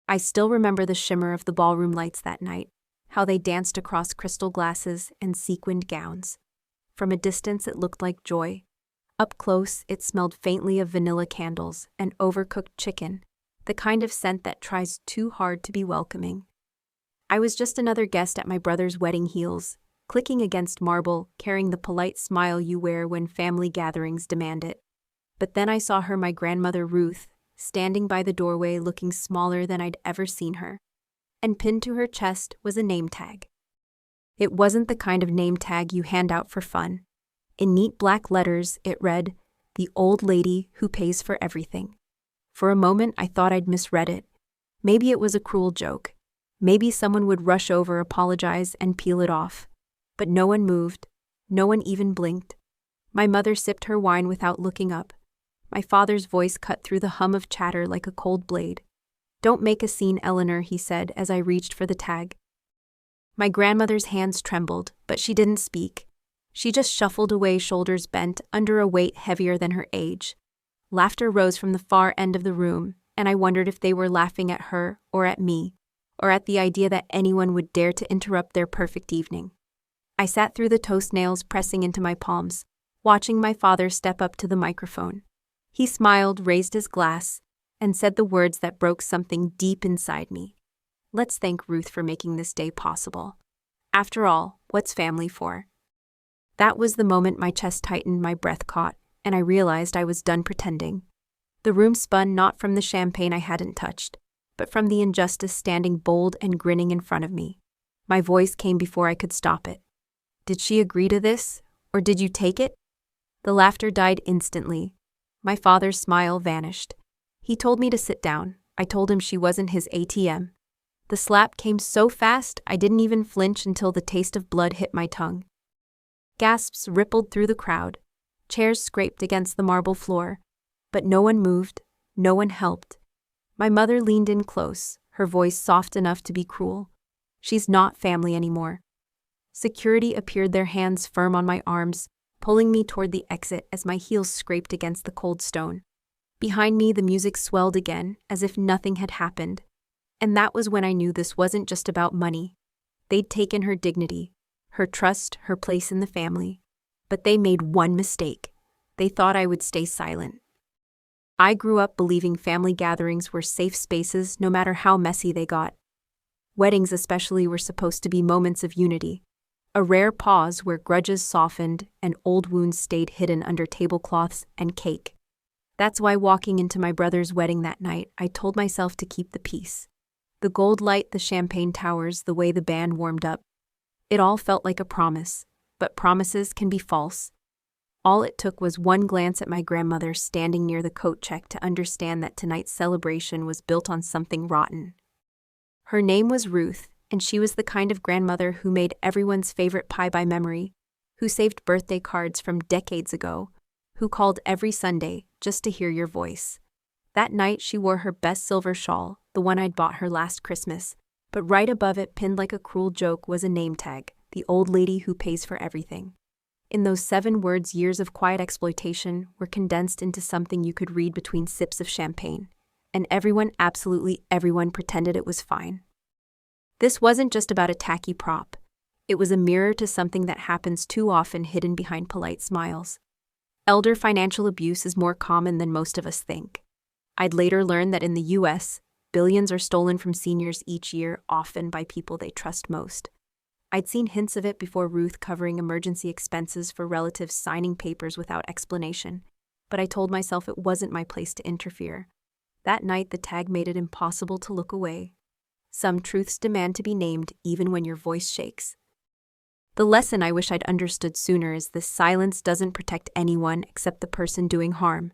I still remember the shimmer of the ballroom lights that night, how they danced across crystal glasses and sequined gowns. From a distance it looked like joy. Up close it smelled faintly of vanilla candles and overcooked chicken, the kind of scent that tries too hard to be welcoming. I was just another guest at my brother's wedding heels, clicking against marble, carrying the polite smile you wear when family gatherings demand it. But then I saw her, my grandmother Ruth, standing by the doorway looking smaller than I'd ever seen her. And pinned to her chest was a name tag. It wasn't the kind of name tag you hand out for fun. In neat black letters, it read, "The old lady who pays for everything." For a moment, I thought I'd misread it. Maybe it was a cruel joke. Maybe someone would rush over, apologize, and peel it off. But no one moved. No one even blinked. My mother sipped her wine without looking up. My father's voice cut through the hum of chatter like a cold blade. "Don't make a scene, Eleanor," he said as I reached for the tag. My grandmother's hands trembled, but she didn't speak. She just shuffled away, shoulders bent, under a weight heavier than her age. Laughter rose from the far end of the room, and I wondered if they were laughing at her or at me, or at the idea that anyone would dare to interrupt their perfect evening. I sat through the toast nails pressing into my palms, watching my father step up to the microphone. He smiled, raised his glass, and said the words that broke something deep inside me. "Let's thank Ruth for making this day possible. After all, what's family for?" That was the moment my chest tightened, my breath caught, and I realized I was done pretending. The room spun not from the champagne I hadn't touched, but from the injustice standing bold and grinning in front of me. My voice came before I could stop it. "Did she agree to this, or did you take it?" The laughter died instantly. My father's smile vanished. He told me to sit down. I told him she wasn't his ATM. The slap came so fast I didn't even flinch until the taste of blood hit my tongue. Gasps rippled through the crowd. Chairs scraped against the marble floor. But no one moved. No one helped. My mother leaned in close, her voice soft enough to be cruel. "She's not family anymore." Security appeared, their hands firm on my arms, pulling me toward the exit as my heels scraped against the cold stone. Behind me, the music swelled again, as if nothing had happened. And that was when I knew this wasn't just about money. They'd taken her dignity, her trust, her place in the family. But they made one mistake. They thought I would stay silent. I grew up believing family gatherings were safe spaces no matter how messy they got. Weddings especially were supposed to be moments of unity. A rare pause where grudges softened and old wounds stayed hidden under tablecloths and cake. That's why walking into my brother's wedding that night, I told myself to keep the peace. The gold light, the champagne towers, the way the band warmed up. It all felt like a promise, but promises can be false. All it took was one glance at my grandmother standing near the coat check to understand that tonight's celebration was built on something rotten. Her name was Ruth, and she was the kind of grandmother who made everyone's favorite pie by memory, who saved birthday cards from decades ago, who called every Sunday just to hear your voice. That night she wore her best silver shawl, the one I'd bought her last Christmas, but right above it, pinned like a cruel joke, was a name tag, "The old lady who pays for everything." In those 7 words, years of quiet exploitation were condensed into something you could read between sips of champagne. And everyone, absolutely everyone, pretended it was fine. This wasn't just about a tacky prop. It was a mirror to something that happens too often, hidden behind polite smiles. Elder financial abuse is more common than most of us think. I'd later learn that in the US, billions are stolen from seniors each year, often by people they trust most. I'd seen hints of it before Ruth, covering emergency expenses for relatives signing papers without explanation, but I told myself it wasn't my place to interfere. That night, the tag made it impossible to look away. Some truths demand to be named even when your voice shakes. The lesson I wish I'd understood sooner is this: silence doesn't protect anyone except the person doing harm.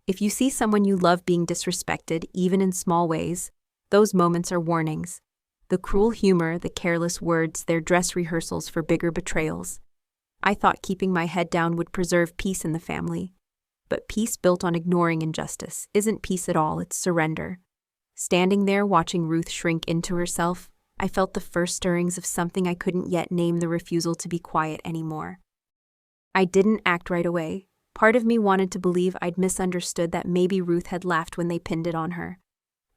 If you see someone you love being disrespected, even in small ways, those moments are warnings. The cruel humor, the careless words, they're dress rehearsals for bigger betrayals. I thought keeping my head down would preserve peace in the family. But peace built on ignoring injustice isn't peace at all, it's surrender. Standing there watching Ruth shrink into herself, I felt the first stirrings of something I couldn't yet name: the refusal to be quiet anymore. I didn't act right away. Part of me wanted to believe I'd misunderstood, that maybe Ruth had laughed when they pinned it on her.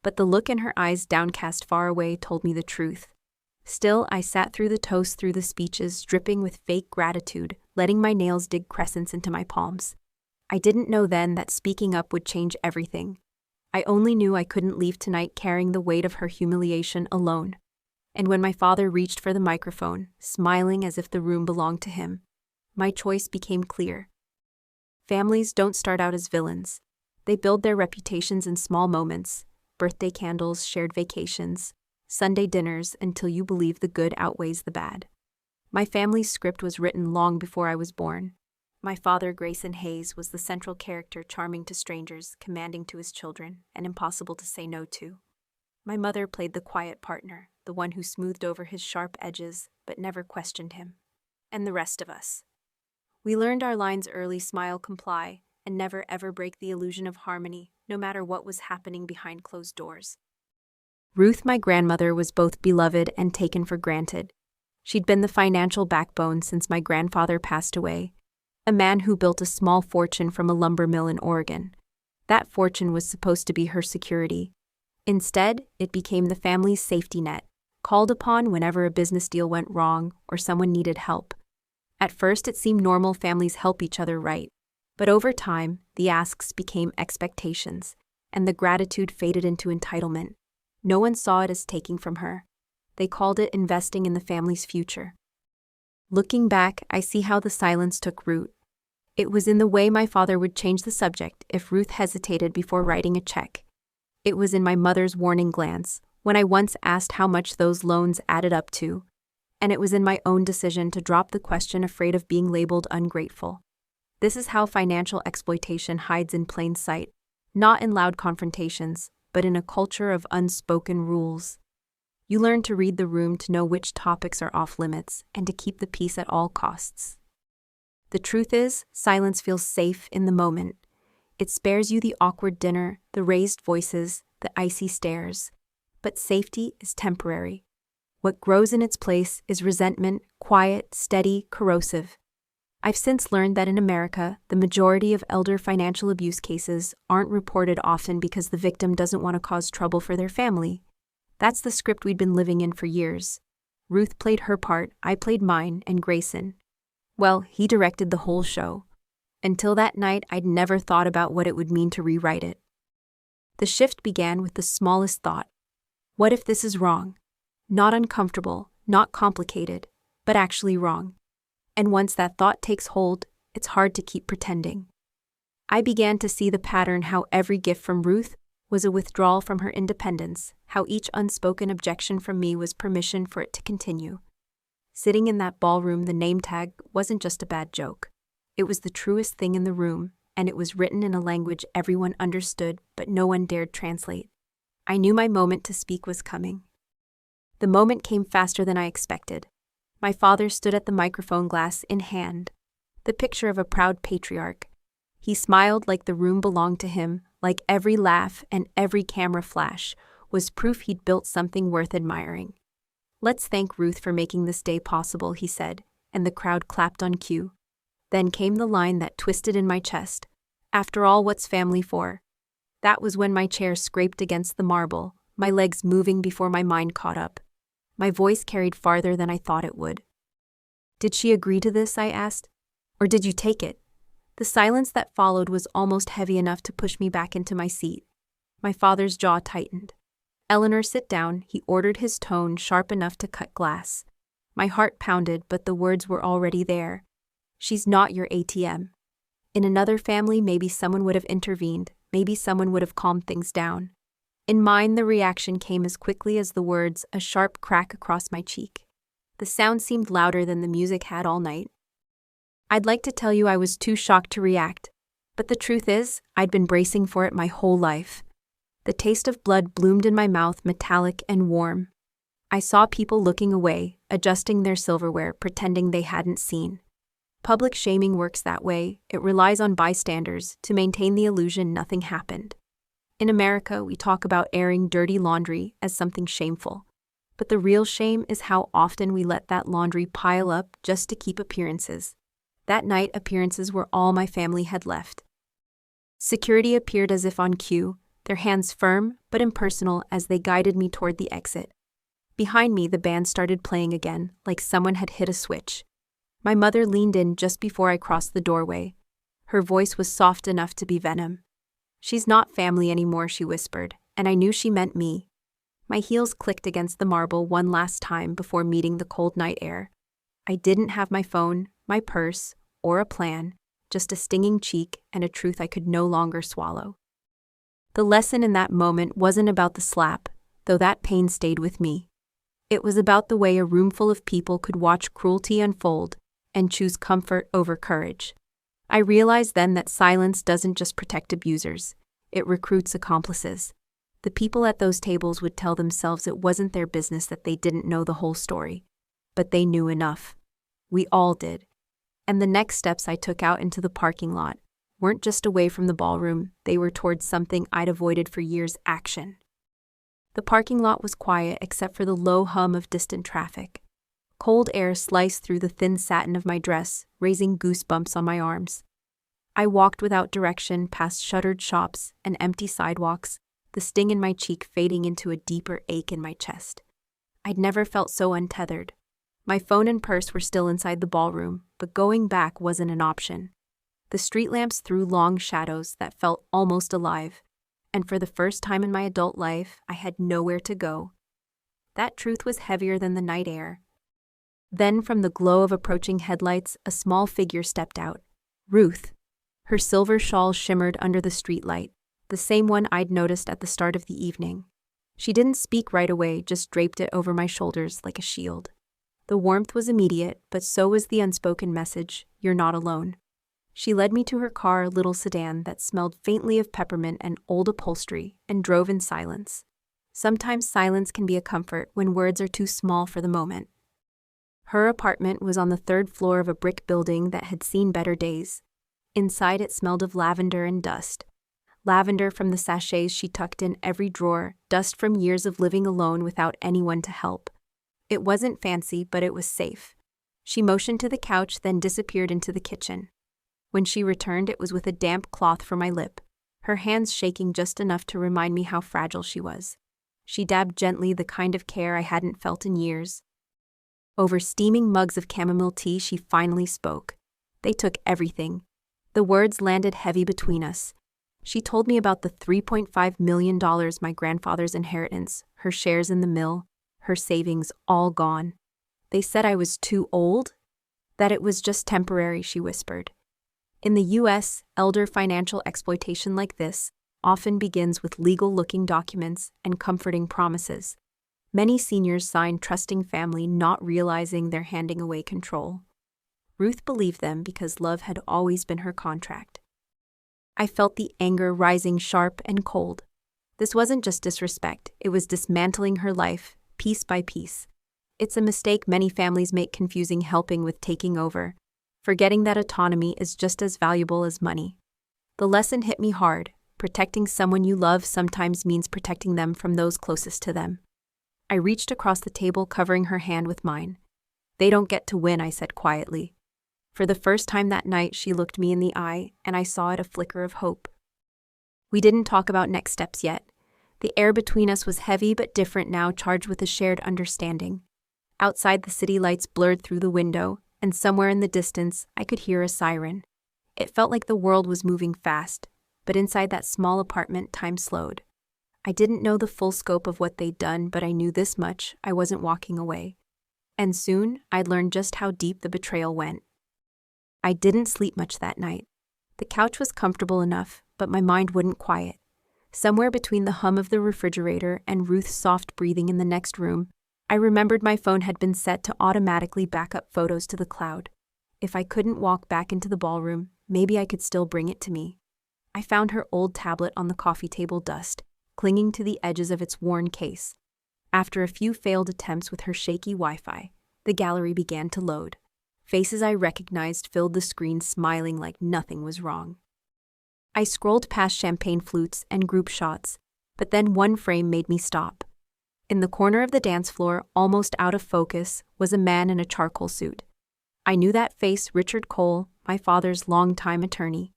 but the look in her eyes, downcast far away, told me the truth. Still, I sat through the toast, through the speeches, dripping with fake gratitude, letting my nails dig crescents into my palms. I didn't know then that speaking up would change everything. I only knew I couldn't leave tonight carrying the weight of her humiliation alone. And when my father reached for the microphone, smiling as if the room belonged to him, my choice became clear. Families don't start out as villains. They build their reputations in small moments: birthday candles, shared vacations, Sunday dinners, until you believe the good outweighs the bad. My family's script was written long before I was born. My father, Grayson Hayes, was the central character, charming to strangers, commanding to his children, and impossible to say no to. My mother played the quiet partner, the one who smoothed over his sharp edges but never questioned him. And the rest of us. We learned our lines early: smile, comply, and never ever break the illusion of harmony, no matter what was happening behind closed doors. Ruth, my grandmother, was both beloved and taken for granted. She'd been the financial backbone since my grandfather passed away, a man who built a small fortune from a lumber mill in Oregon. That fortune was supposed to be her security. Instead, it became the family's safety net, called upon whenever a business deal went wrong or someone needed help. At first, it seemed normal: families help each other, right? But over time, the asks became expectations, and the gratitude faded into entitlement. No one saw it as taking from her. They called it investing in the family's future. Looking back, I see how the silence took root. It was in the way my father would change the subject if Ruth hesitated before writing a check. It was in my mother's warning glance when I once asked how much those loans added up to. And it was in my own decision to drop the question, afraid of being labeled ungrateful. This is how financial exploitation hides in plain sight, not in loud confrontations, but in a culture of unspoken rules. You learn to read the room, to know which topics are off limits, and to keep the peace at all costs. The truth is, silence feels safe in the moment. It spares you the awkward dinner, the raised voices, the icy stares. But safety is temporary. What grows in its place is resentment, quiet, steady, corrosive. I've since learned that in America, the majority of elder financial abuse cases aren't reported often because the victim doesn't want to cause trouble for their family. That's the script we'd been living in for years. Ruth played her part, I played mine, and Grayson, well, he directed the whole show. Until that night, I'd never thought about what it would mean to rewrite it. The shift began with the smallest thought. What if this is wrong? Not uncomfortable, not complicated, but actually wrong. And once that thought takes hold, it's hard to keep pretending. I began to see the pattern: how every gift from Ruth was a withdrawal from her independence, how each unspoken objection from me was permission for it to continue. Sitting in that ballroom, the name tag wasn't just a bad joke. It was the truest thing in the room, and it was written in a language everyone understood, but no one dared translate. I knew my moment to speak was coming. The moment came faster than I expected. My father stood at the microphone, glass in hand, the picture of a proud patriarch. He smiled like the room belonged to him, like every laugh and every camera flash was proof he'd built something worth admiring. "Let's thank Ruth for making this day possible," he said, and the crowd clapped on cue. Then came the line that twisted in my chest. "After all, what's family for?" That was when my chair scraped against the marble, my legs moving before my mind caught up. My voice carried farther than I thought it would. "Did she agree to this?" I asked. "Or did you take it?" The silence that followed was almost heavy enough to push me back into my seat. My father's jaw tightened. "Eleanor, sit down," he ordered, his tone sharp enough to cut glass. My heart pounded, but the words were already there. "She's not your ATM." In another family, maybe someone would have intervened, maybe someone would have calmed things down. In mine, the reaction came as quickly as the words, a sharp crack across my cheek. The sound seemed louder than the music had all night. I'd like to tell you I was too shocked to react, but the truth is, I'd been bracing for it my whole life. The taste of blood bloomed in my mouth, metallic and warm. I saw people looking away, adjusting their silverware, pretending they hadn't seen. Public shaming works that way. It relies on bystanders to maintain the illusion nothing happened. In America, we talk about airing dirty laundry as something shameful. But the real shame is how often we let that laundry pile up just to keep appearances. That night, appearances were all my family had left. Security appeared as if on cue, their hands firm but impersonal as they guided me toward the exit. Behind me, the band started playing again, like someone had hit a switch. My mother leaned in just before I crossed the doorway. Her voice was soft enough to be venom. "She's not family anymore," she whispered, and I knew she meant me. My heels clicked against the marble one last time before meeting the cold night air. I didn't have my phone, my purse, or a plan, just a stinging cheek and a truth I could no longer swallow. The lesson in that moment wasn't about the slap, though that pain stayed with me. It was about the way a room full of people could watch cruelty unfold and choose comfort over courage. I realized then that silence doesn't just protect abusers, it recruits accomplices. The people at those tables would tell themselves it wasn't their business that they didn't know the whole story. But they knew enough. We all did. And the next steps I took out into the parking lot weren't just away from the ballroom, they were towards something I'd avoided for years: action. The parking lot was quiet except for the low hum of distant traffic. Cold air sliced through the thin satin of my dress, raising goosebumps on my arms. I walked without direction past shuttered shops and empty sidewalks, the sting in my cheek fading into a deeper ache in my chest. I'd never felt so untethered. My phone and purse were still inside the ballroom, but going back wasn't an option. The street lamps threw long shadows that felt almost alive, and for the first time in my adult life, I had nowhere to go. That truth was heavier than the night air. Then, from the glow of approaching headlights, a small figure stepped out. Ruth. Her silver shawl shimmered under the streetlight, the same one I'd noticed at the start of the evening. She didn't speak right away, just draped it over my shoulders like a shield. The warmth was immediate, but so was the unspoken message: "You're not alone." She led me to her car, a little sedan that smelled faintly of peppermint and old upholstery, and drove in silence. Sometimes silence can be a comfort when words are too small for the moment. Her apartment was on the third floor of a brick building that had seen better days. Inside, it smelled of lavender and dust. Lavender from the sachets she tucked in every drawer, dust from years of living alone without anyone to help. It wasn't fancy, but it was safe. She motioned to the couch, then disappeared into the kitchen. When she returned, it was with a damp cloth for my lip, her hands shaking just enough to remind me how fragile she was. She dabbed gently, the kind of care I hadn't felt in years. Over steaming mugs of chamomile tea, she finally spoke. They took everything. The words landed heavy between us. She told me about the $3.5 million, my grandfather's inheritance, her shares in the mill, her savings all gone. They said I was too old? That it was just temporary, she whispered. In the U.S., elder financial exploitation like this often begins with legal-looking documents and comforting promises. Many seniors sign trusting family, not realizing they're handing away control. Ruth believed them because love had always been her contract. I felt the anger rising sharp and cold. This wasn't just disrespect, it was dismantling her life, piece by piece. It's a mistake many families make, confusing helping with taking over, forgetting that autonomy is just as valuable as money. The lesson hit me hard. Protecting someone you love sometimes means protecting them from those closest to them. I reached across the table, covering her hand with mine. "They don't get to win," I said quietly. For the first time that night, she looked me in the eye, and I saw it, a flicker of hope. We didn't talk about next steps yet. The air between us was heavy but different now, charged with a shared understanding. Outside, the city lights blurred through the window, and somewhere in the distance, I could hear a siren. It felt like the world was moving fast, but inside that small apartment, time slowed. I didn't know the full scope of what they'd done, but I knew this much: I wasn't walking away. And soon, I'd learn just how deep the betrayal went. I didn't sleep much that night. The couch was comfortable enough, but my mind wouldn't quiet. Somewhere between the hum of the refrigerator and Ruth's soft breathing in the next room, I remembered my phone had been set to automatically back up photos to the cloud. If I couldn't walk back into the ballroom, maybe I could still bring it to me. I found her old tablet on the coffee table, dust clinging to the edges of its worn case. After a few failed attempts with her shaky Wi-Fi, the gallery began to load. Faces I recognized filled the screen, smiling like nothing was wrong. I scrolled past champagne flutes and group shots, but then one frame made me stop. In the corner of the dance floor, almost out of focus, was a man in a charcoal suit. I knew that face: Richard Cole, my father's longtime attorney.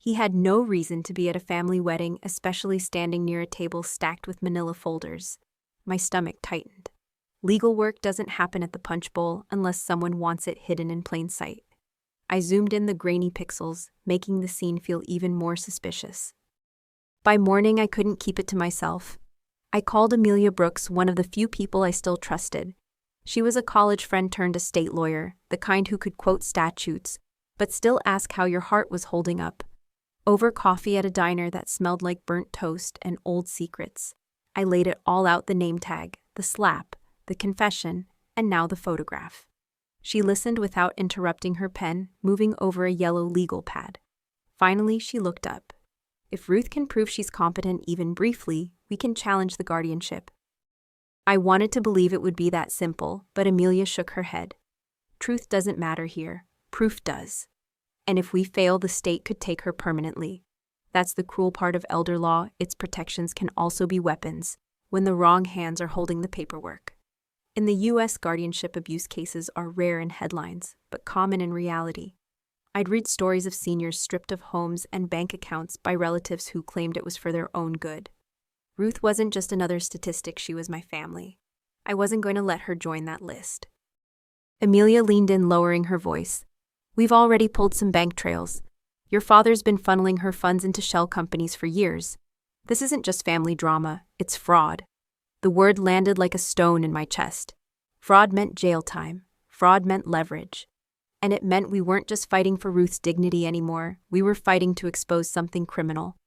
He had no reason to be at a family wedding, especially standing near a table stacked with manila folders. My stomach tightened. Legal work doesn't happen at the punch bowl unless someone wants it hidden in plain sight. I zoomed in the grainy pixels, making the scene feel even more suspicious. By morning, I couldn't keep it to myself. I called Amelia Brooks, one of the few people I still trusted. She was a college friend turned estate lawyer, the kind who could quote statutes, but still ask how your heart was holding up. Over coffee at a diner that smelled like burnt toast and old secrets, I laid it all out: the name tag, the slap, the confession, and now the photograph. She listened without interrupting her pen, moving over a yellow legal pad. Finally, she looked up. If Ruth can prove she's competent even briefly, we can challenge the guardianship. I wanted to believe it would be that simple, but Amelia shook her head. Truth doesn't matter here. Proof does. And if we fail, the state could take her permanently. That's the cruel part of elder law. Its protections can also be weapons when the wrong hands are holding the paperwork. In the U.S., guardianship abuse cases are rare in headlines, but common in reality. I'd read stories of seniors stripped of homes and bank accounts by relatives who claimed it was for their own good. Ruth wasn't just another statistic, she was my family. I wasn't going to let her join that list. Amelia leaned in, lowering her voice. We've already pulled some bank trails. Your father's been funneling her funds into shell companies for years. This isn't just family drama, it's fraud. The word landed like a stone in my chest. Fraud meant jail time. Fraud meant leverage. And it meant we weren't just fighting for Ruth's dignity anymore, we were fighting to expose something criminal.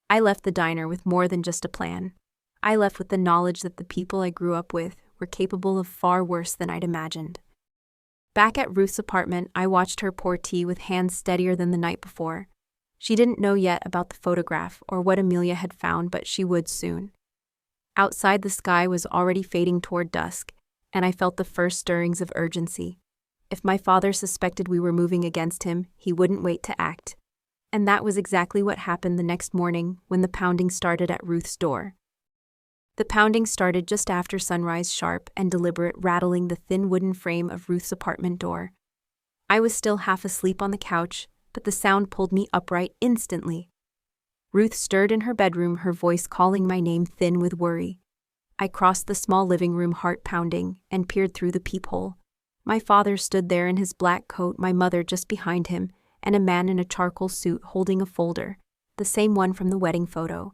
I left the diner with more than just a plan. I left with the knowledge that the people I grew up with were capable of far worse than I'd imagined. Back at Ruth's apartment, I watched her pour tea with hands steadier than the night before. She didn't know yet about the photograph or what Amelia had found, but she would soon. Outside, the sky was already fading toward dusk, and I felt the first stirrings of urgency. If my father suspected we were moving against him, he wouldn't wait to act. And that was exactly what happened the next morning when the pounding started at Ruth's door. The pounding started just after sunrise, sharp and deliberate, rattling the thin wooden frame of Ruth's apartment door. I was still half asleep on the couch, but the sound pulled me upright instantly. Ruth stirred in her bedroom, her voice calling my name, thin with worry. I crossed the small living room, heart pounding, and peered through the peephole. My father stood there in his black coat, my mother just behind him, and a man in a charcoal suit holding a folder, the same one from the wedding photo.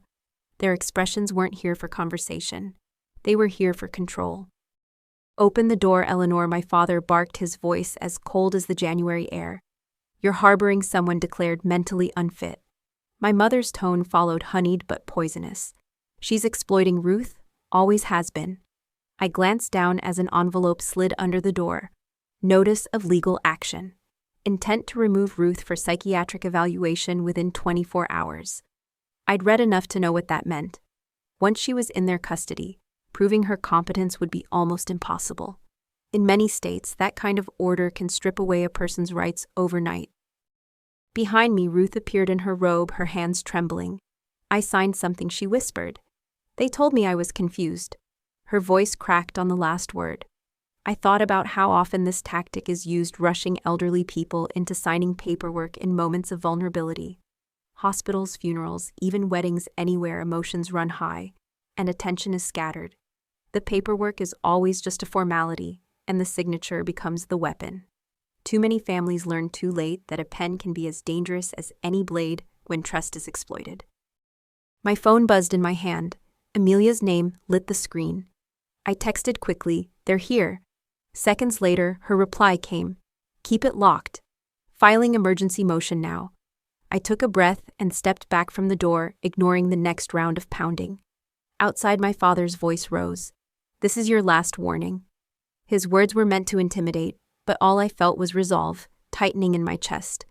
Their expressions weren't here for conversation. They were here for control. Open the door, Eleanor, my father barked, his voice as cold as the January air. You're harboring someone declared mentally unfit. My mother's tone followed, honeyed but poisonous. She's exploiting Ruth, always has been. I glanced down as an envelope slid under the door. Notice of legal action. Intent to remove Ruth for psychiatric evaluation within 24 hours. I'd read enough to know what that meant. Once she was in their custody, proving her competence would be almost impossible. In many states, that kind of order can strip away a person's rights overnight. Behind me, Ruth appeared in her robe, her hands trembling. I signed something, she whispered. They told me I was confused. Her voice cracked on the last word. I thought about how often this tactic is used, rushing elderly people into signing paperwork in moments of vulnerability. Hospitals, funerals, even weddings, anywhere emotions run high, and attention is scattered. The paperwork is always just a formality, and the signature becomes the weapon. Too many families learn too late that a pen can be as dangerous as any blade when trust is exploited. My phone buzzed in my hand. Amelia's name lit the screen. I texted quickly, "They're here." Seconds later, her reply came, "Keep it locked. Filing emergency motion now." I took a breath and stepped back from the door, ignoring the next round of pounding. Outside, my father's voice rose. "This is your last warning." His words were meant to intimidate, but all I felt was resolve, tightening in my chest.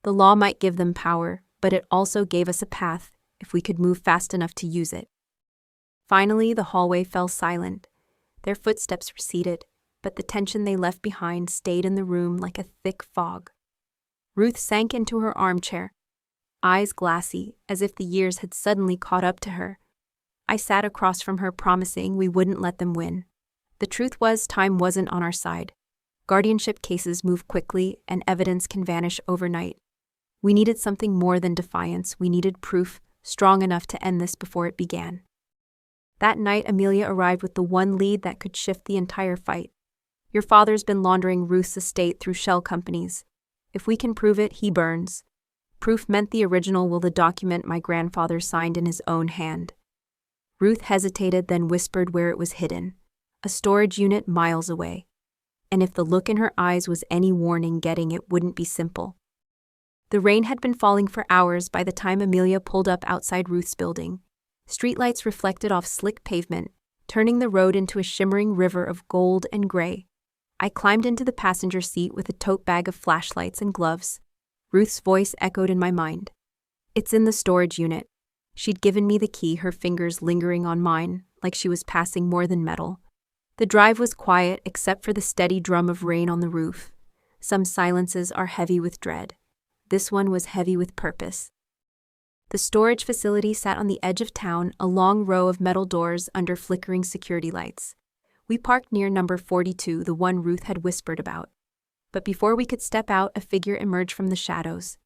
The law might give them power, but it also gave us a path if we could move fast enough to use it. Finally, the hallway fell silent. Their footsteps receded, but the tension they left behind stayed in the room like a thick fog. Ruth sank into her armchair, eyes glassy, as if the years had suddenly caught up to her. I sat across from her, promising we wouldn't let them win. The truth was, time wasn't on our side. Guardianship cases move quickly, and evidence can vanish overnight. We needed something more than defiance. We needed proof strong enough to end this before it began. That night, Amelia arrived with the one lead that could shift the entire fight. Your father's been laundering Ruth's estate through shell companies. If we can prove it, he burns. Proof meant the original will, the document my grandfather signed in his own hand. Ruth hesitated, then whispered where it was hidden. A storage unit miles away. And if the look in her eyes was any warning, getting it wouldn't be simple. The rain had been falling for hours by the time Amelia pulled up outside Ruth's building. Streetlights reflected off slick pavement, turning the road into a shimmering river of gold and gray. I climbed into the passenger seat with a tote bag of flashlights and gloves. Ruth's voice echoed in my mind. It's in the storage unit. She'd given me the key, her fingers lingering on mine, like she was passing more than metal. The drive was quiet except for the steady drum of rain on the roof. Some silences are heavy with dread. This one was heavy with purpose. The storage facility sat on the edge of town, a long row of metal doors under flickering security lights. We parked near number 42, the one Ruth had whispered about. But before we could step out, a figure emerged from the shadows.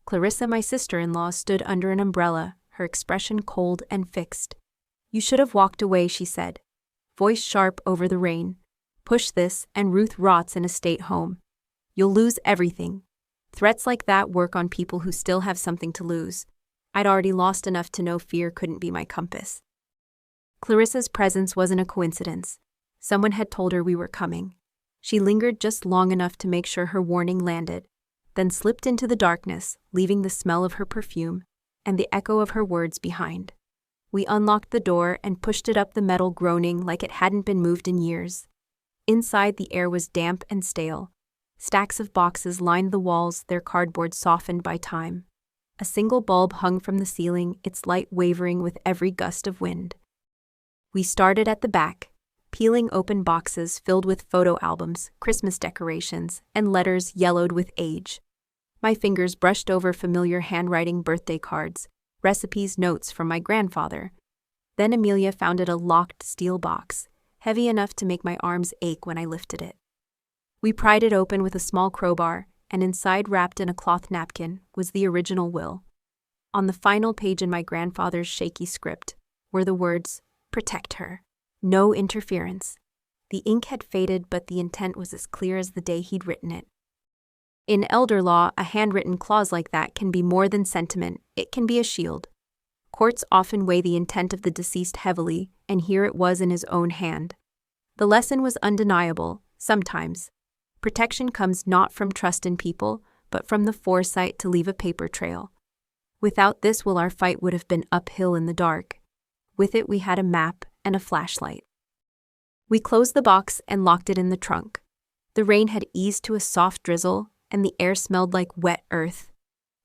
Clarissa, my sister-in-law, stood under an umbrella, her expression cold and fixed. "You should have walked away," she said, voice sharp over the rain. "Push this, and Ruth rots in a state home. You'll lose everything." Threats like that work on people who still have something to lose. I'd already lost enough to know fear couldn't be my compass. Clarissa's presence wasn't a coincidence. Someone had told her we were coming. She lingered just long enough to make sure her warning landed, then slipped into the darkness, leaving the smell of her perfume and the echo of her words behind. We unlocked the door and pushed it up, the metal groaning like it hadn't been moved in years. Inside, the air was damp and stale. Stacks of boxes lined the walls, their cardboard softened by time. A single bulb hung from the ceiling, its light wavering with every gust of wind. We started at the back, peeling open boxes filled with photo albums, Christmas decorations, and letters yellowed with age. My fingers brushed over familiar handwriting, birthday cards, recipes, notes from my grandfather. Then Amelia found a locked steel box, heavy enough to make my arms ache when I lifted it. We pried it open with a small crowbar, and inside, wrapped in a cloth napkin, was the original will. On the final page in my grandfather's shaky script were the words, "Protect her. No interference." The ink had faded, but the intent was as clear as the day he'd written it. In elder law, a handwritten clause like that can be more than sentiment, it can be a shield. Courts often weigh the intent of the deceased heavily, and here it was in his own hand. The lesson was undeniable, sometimes. Protection comes not from trust in people, but from the foresight to leave a paper trail. Without this will, our fight would have been uphill in the dark. With it, we had a map and a flashlight. We closed the box and locked it in the trunk. The rain had eased to a soft drizzle, and the air smelled like wet earth.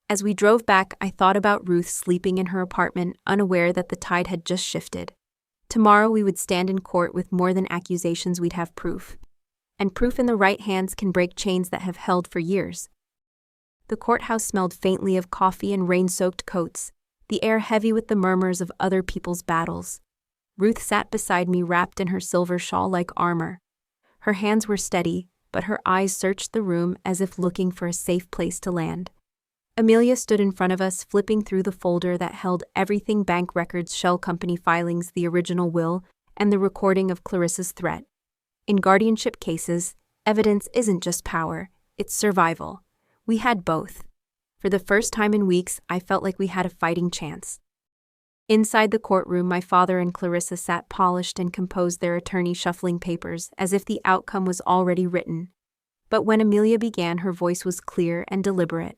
As we drove back, I thought about Ruth sleeping in her apartment, unaware that the tide had just shifted. Tomorrow we would stand in court with more than accusations, we'd have proof. And proof in the right hands can break chains that have held for years. The courthouse smelled faintly of coffee and rain-soaked coats, the air heavy with the murmurs of other people's battles. Ruth sat beside me, wrapped in her silver shawl like armor. Her hands were steady, but her eyes searched the room as if looking for a safe place to land. Amelia stood in front of us, flipping through the folder that held everything: bank records, shell company filings, the original will, and the recording of Clarissa's threat. In guardianship cases, evidence isn't just power, it's survival. We had both. For the first time in weeks, I felt like we had a fighting chance. Inside the courtroom, my father and Clarissa sat polished and composed, their attorney shuffling papers, as if the outcome was already written. But when Amelia began, her voice was clear and deliberate.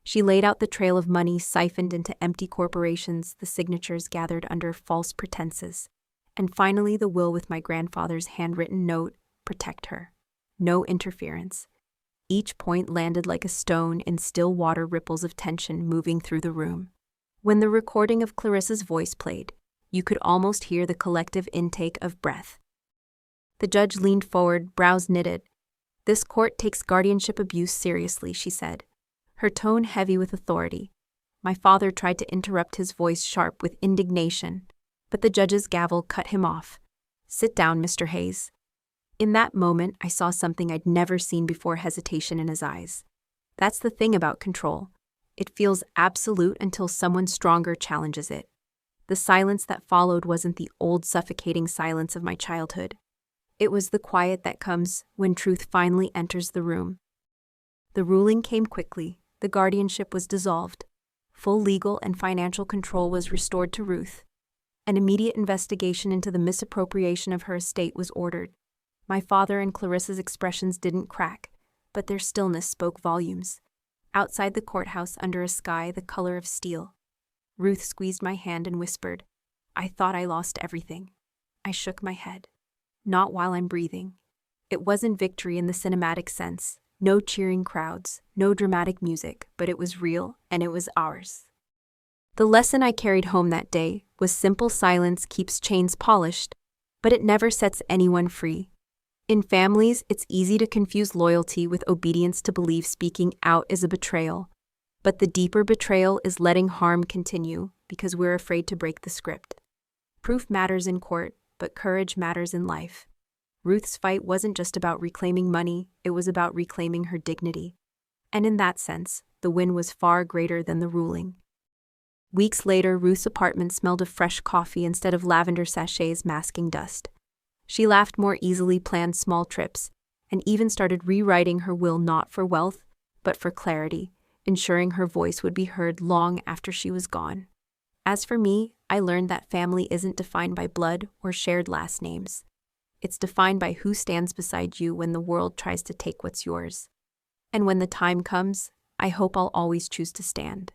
She laid out the trail of money siphoned into empty corporations, the signatures gathered under false pretenses. And finally, the will with my grandfather's handwritten note, "Protect her. No interference." Each point landed like a stone in still water, ripples of tension moving through the room. When the recording of Clarissa's voice played, you could almost hear the collective intake of breath. The judge leaned forward, brows knitted. "This court takes guardianship abuse seriously," she said, her tone heavy with authority. My father tried to interrupt, his voice sharp with indignation, but the judge's gavel cut him off. "Sit down, Mr. Hayes." In that moment, I saw something I'd never seen before: hesitation in his eyes. That's the thing about control. It feels absolute until someone stronger challenges it. The silence that followed wasn't the old suffocating silence of my childhood. It was the quiet that comes when truth finally enters the room. The ruling came quickly. The guardianship was dissolved. Full legal and financial control was restored to Ruth. An immediate investigation into the misappropriation of her estate was ordered. My father and Clarissa's expressions didn't crack, but their stillness spoke volumes. Outside the courthouse, under a sky the color of steel, Ruth squeezed my hand and whispered, "I thought I lost everything." I shook my head. "Not while I'm breathing." It wasn't victory in the cinematic sense. No cheering crowds, no dramatic music, but it was real, and it was ours. The lesson I carried home that day was simple: silence keeps chains polished, but it never sets anyone free. In families, it's easy to confuse loyalty with obedience, to believe speaking out is a betrayal. But the deeper betrayal is letting harm continue because we're afraid to break the script. Proof matters in court, but courage matters in life. Ruth's fight wasn't just about reclaiming money, it was about reclaiming her dignity. And in that sense, the win was far greater than the ruling. Weeks later, Ruth's apartment smelled of fresh coffee instead of lavender sachets masking dust. She laughed more easily, planned small trips, and even started rewriting her will, not for wealth, but for clarity, ensuring her voice would be heard long after she was gone. As for me, I learned that family isn't defined by blood or shared last names. It's defined by who stands beside you when the world tries to take what's yours. And when the time comes, I hope I'll always choose to stand.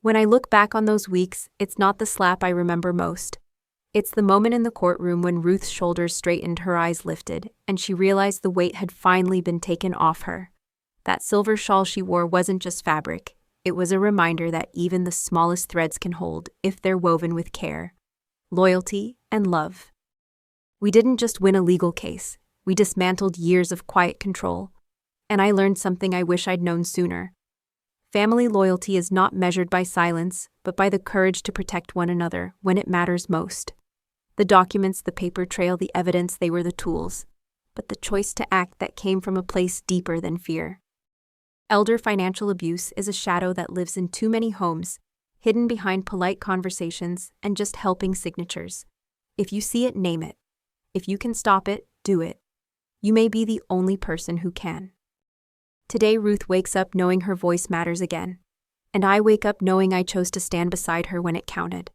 When I look back on those weeks, it's not the slap I remember most. It's the moment in the courtroom when Ruth's shoulders straightened, her eyes lifted, and she realized the weight had finally been taken off her. That silver shawl she wore wasn't just fabric. It was a reminder that even the smallest threads can hold if they're woven with care, loyalty, and love. We didn't just win a legal case, we dismantled years of quiet control. And I learned something I wish I'd known sooner. Family loyalty is not measured by silence, but by the courage to protect one another when it matters most. The documents, the paper trail, the evidence, they were the tools, but the choice to act that came from a place deeper than fear. Elder financial abuse is a shadow that lives in too many homes, hidden behind polite conversations and just helping signatures. If you see it, name it. If you can stop it, do it. You may be the only person who can. Today, Ruth wakes up knowing her voice matters again. And I wake up knowing I chose to stand beside her when it counted.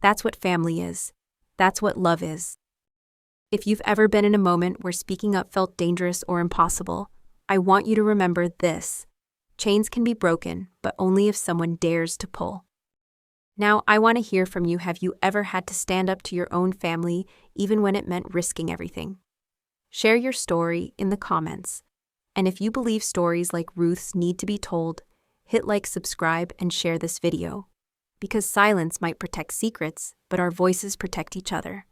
That's what family is. That's what love is. If you've ever been in a moment where speaking up felt dangerous or impossible, I want you to remember this. Chains can be broken, but only if someone dares to pull. Now, I want to hear from you. Have you ever had to stand up to your own family, even when it meant risking everything? Share your story in the comments. And if you believe stories like Ruth's need to be told, hit like, subscribe, and share this video. Because silence might protect secrets, but our voices protect each other.